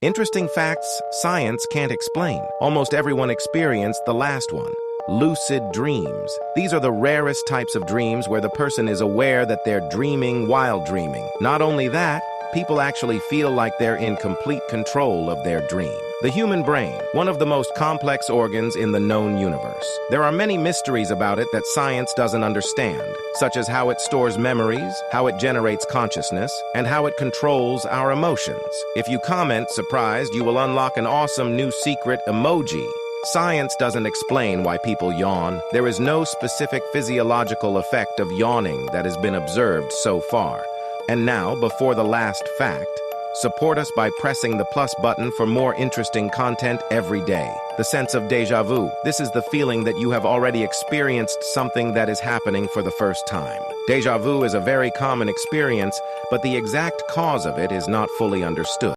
Interesting facts science can't explain. Almost everyone experienced the last one. Lucid dreams. These are the rarest types of dreams where the person is aware that they're dreaming while dreaming. Not only that, people actually feel like they're in complete control of their dream. The human brain, one of the most complex organs in the known universe. There are many mysteries about it that science doesn't understand, such as how it stores memories, how it generates consciousness, and how it controls our emotions. If you comment surprised, you will unlock an awesome new secret emoji. Science doesn't explain why people yawn. There is no specific physiological effect of yawning that has been observed so far. And now, before the last fact, support us by pressing the plus button for more interesting content every day. The sense of déjà vu. This is the feeling that you have already experienced something that is happening for the first time. Déjà vu is a very common experience, but the exact cause of it is not fully understood.